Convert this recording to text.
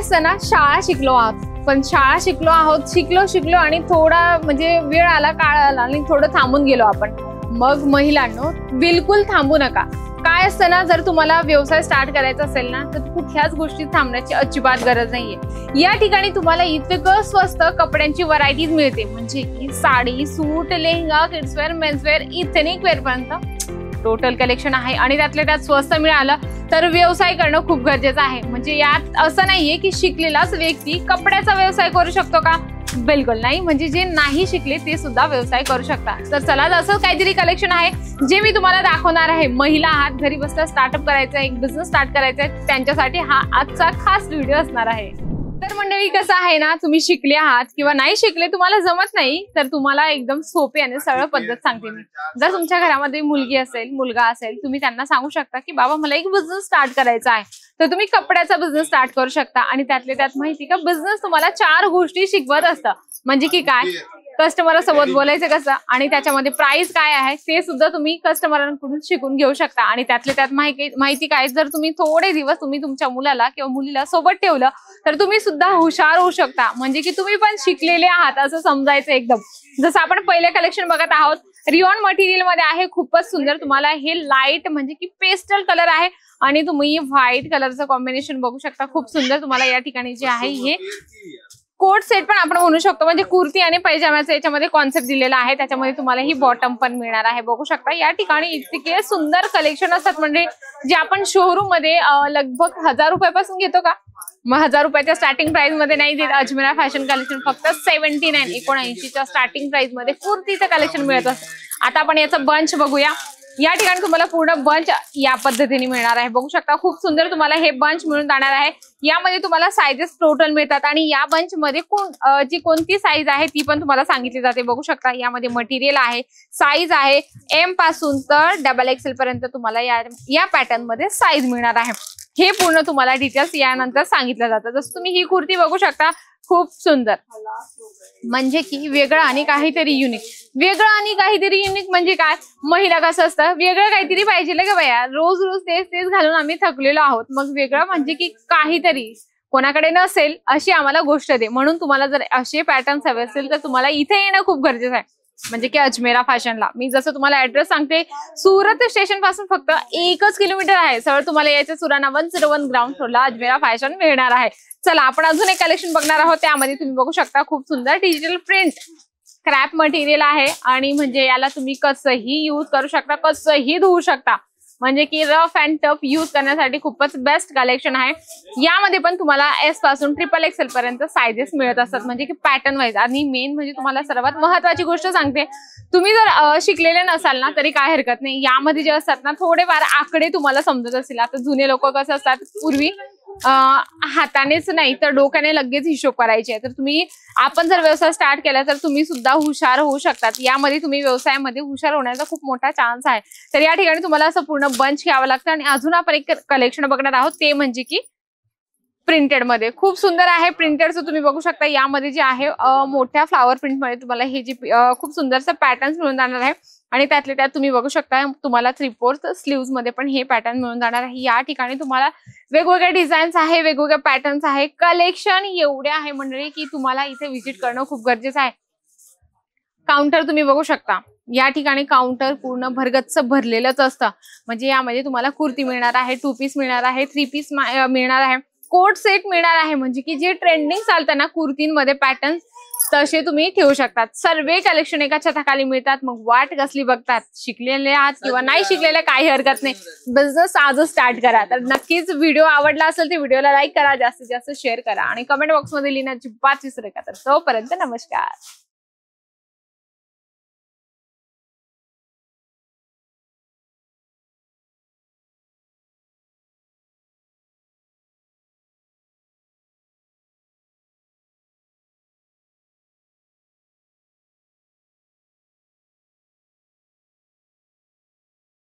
असतं ना, शाळा शिकलो आहोत, पण शाळा शिकलो आणि थोडा म्हणजे वेळ आला, काळ आला आणि थोडं थांबून गेलो आपण. मग महिलांनो, बिलकुल थांबू नका. काय असतं ना, जर तुम्हाला व्यवसाय स्टार्ट करायचा असेल ना, तर कुठल्याच गोष्टी थांबण्याची अजिबात गरज नाहीये. या ठिकाणी तुम्हाला इतकं स्वस्त कपड्यांची व्हरायटीज मिळते, म्हणजे की sari, suit, lehenga, kidswear, menswear, ethnic wear पर्यंत टोटल कलेक्शन आहे. आणि त्यातल्या त्यात स्वस्त मिळालं तर व्यवसाय करणं खूप गरजेचं आहे. म्हणजे यात असं नाहीये की शिकलेलाच व्यक्ती कपड्याचा व्यवसाय करू शकतो का? बिलकुल नाही. म्हणजे जे नाही शिकले ते सुद्धा व्यवसाय करू शकतात. तर चला, असं काहीतरी कलेक्शन आहे जे मी तुम्हाला दाखवणार आहे. महिला आहात, घरी बसल्या स्टार्टअप करायचा, एक बिझनेस स्टार्ट करायचा आहे, त्यांच्यासाठी हा आजचा खास व्हिडिओ असणार आहे. तर मंडळी, कसं आहे ना, तुम्ही शिकले आहात किंवा नाही शिकले, तुम्हाला जमत नाही, तर तुम्हाला एकदम सोपी आणि सरळ पद्धत सांगते मी. जर तुमच्या घरामध्ये मुलगी असेल, मुलगा असेल, तुम्ही त्यांना सांगू शकता की बाबा मला एक बिझनेस स्टार्ट करायचा आहे, तर तुम्ही कपड्याचा बिझनेस स्टार्ट करू शकता. आणि त्यातले त्यात माहिती का, बिझनेस तुम्हाला 4 गोष्टी शिकवत असतं. म्हणजे की काय, कस्टमर सोबत बोलायचं कसं, आणि त्याच्यामध्ये प्राइस काय आहे ते सुद्धा तुम्ही कस्टमरांकडून शिकून घेऊ शकता. आणि त्यातले त्यात माहिती काय, जर तुम्ही थोडे दिवस तुम्ही तुमच्या मुलाला किंवा मुलीला सोबत ठेवलं तर तुम्ही सुद्धा हुशार होऊ शकता. म्हणजे की तुम्ही पण शिकलेले आहात असं समजायचं एकदम. जसं आपण पहिले कलेक्शन बघत आहोत, रिओन मटेरियल मध्ये आहे, खूपच सुंदर. तुम्हाला हे लाईट म्हणजे की पेस्टल कलर आहे आणि तुम्ही व्हाईट कलरचं कॉम्बिनेशन बघू शकता, खूप सुंदर. तुम्हाला या ठिकाणी जे आहे हे कोट सेट पण आपण म्हणू शकतो, म्हणजे कुर्ती आणि पैजाम्याचा याच्यामध्ये कॉन्सेप्ट दिलेला आहे. त्याच्यामध्ये तुम्हाला ही बॉटम पण मिळणार आहे, बघू शकता. या ठिकाणी इतके सुंदर कलेक्शन असतात, म्हणजे जे आपण शोरूम मध्ये लगभग 1000 रुपयापासून घेतो का, मग 1000 रुपयाच्या स्टार्टिंग प्राइस मध्ये नाही देत. अजमेरा फॅशन कलेक्शन फक्त 79 स्टार्टिंग प्राइस मध्ये कुर्तीचं कलेक्शन मिळत असतं. आता आपण याचा बंच बघूया. या ठिकाणी तुम्हाला पूर्ण बंच या पद्धतीने मिळणार आहे, बघू शकता. खूप सुंदर तुम्हाला हे बंच मिळून जाणार आहे. यामध्ये तुम्हाला साइजेस टोटल मिळतात आणि या बंच मध्ये जी कोणती साईज आहे ती पण तुम्हाला सांगितली जाते, बघू शकता. यामध्ये मटेरियल आहे, साईज आहे M पासून तर XXL पर्यंत तुम्हाला या पॅटर्न मध्ये साईज मिळणार आहे. हे पूर्ण तुम्हाला डिटेल्स यानंतर सांगितलं जातं. जसं तुम्ही ही कुर्ती बघू शकता, खूप सुंदर, म्हणजे की वेगळं आणि काहीतरी युनिक. वेगळं आणि काहीतरी युनिक म्हणजे काय, महिला कसं असतं, वेगळं काहीतरी पाहिजे का बाया, रोज रोज तेच घालून आम्ही थकलेलो आहोत. मग वेगळं म्हणजे की काहीतरी कोणाकडे नसेल अशी आम्हाला गोष्ट दे. म्हणून तुम्हाला जर असे पॅटर्न्स हवे असेल तर तुम्हाला इथे येणं खूप गरजेचं आहे, म्हणजे की अजमेरा फॅशनला. मी जसं तुम्हाला ऍड्रेस सांगते, सुरत स्टेशन पासून फक्त 1 किलोमीटर आहे. सरळ तुम्हाला यायचं सुराणा 101 ग्राउंड फ्लोरला अजमेरा फॅशन मिळणार आहे. चला, आपण अजून एक कलेक्शन बघणार आहोत. त्यामध्ये तुम्ही बघू शकता, खूप सुंदर डिजिटल प्रिंट क्रॅप मटेरियल आहे. आणि म्हणजे याला तुम्ही कसंही यूज करू शकता, कसंही धुवू शकता, म्हणजे की रफ अँड टफ यूज करण्यासाठी खूपच बेस्ट कलेक्शन आहे. यामध्ये पण तुम्हाला S पासून XXL पर्यंत साइजेस मिळत असतात, म्हणजे की पॅटर्न वाईज. आणि मेन म्हणजे तुम्हाला सर्वात महत्वाची गोष्ट सांगते, तुम्ही जर शिकलेले नसाल ना तरी काय हरकत नाही. यामध्ये जे असतात ना, थोडेफार आकडे तुम्हाला समजत असतील. आता जुने लोक कसं असतात, पूर्वी हातानेच नाही तर डोक्याने लगेच हिशोब करायचे. तर आपण जर व्यवसाय स्टार्ट केला तर तुम्ही सुद्धा हुशार होऊ शकतात. यामध्ये तुम्ही व्यवसायामध्ये हुशार होण्याचा खूप मोठा चान्स आहे. तर या ठिकाणी तुम्हाला असं पूर्ण बंच घ्यावं लागतं. आणि अजून आपण एक कलेक्शन बघणार आहोत, ते म्हणजे की प्रिंटेड मध्ये. खूप सुंदर आहे प्रिंटेडचं, तुम्ही बघू शकता. यामध्ये जे आहे मोठ्या फ्लावर प्रिंट मध्ये तुम्हाला हे जी खूप सुंदरचं पॅटर्न मिळून जाणार आहे. आणि त्यातले त्यात तुम्ही बघू शकता, तुम्हाला 3/4 स्लीव्स मध्ये पण हे पॅटर्न मिळून जाणार आहे. या ठिकाणी तुम्हाला वेगवेगळ्या डिझाईन्स आहे, वेगवेगळ्या पॅटर्न्स आहे, कलेक्शन एवढे आहे मंडळी की तुम्हाला इथे व्हिजिट करणं खूप गरजेचं आहे. काउंटर तुम्ही बघू शकता. या ठिकाणी काउंटर पूर्ण भरगच्च भरलेलंच असतं. म्हणजे यामध्ये तुम्हाला कुर्ती मिळणार आहे, 2 पीस मिळणार आहे, 3 पीस मिळणार आहे, कोट सेट मिळणार आहे. म्हणजे की जे ट्रेंडिंग चालतं ना कुर्तींमध्ये पॅटर्न, तसे तुम्ही ठेवू शकतात. सर्व कलेक्शन एका छताखाली मिळतात. मग वाट कसली बघतात, शिकलेले आहात किंवा नाही शिकलेले काही हरकत नाही, बिझनेस आजच स्टार्ट करा. तर नक्कीच व्हिडिओ आवडला असेल तर व्हिडिओला लाईक करा, जास्तीत जास्त शेअर करा आणि कमेंट बॉक्समध्ये लिहिण्याची अजिबात विसरू नका. तर तोपर्यंत नमस्कार.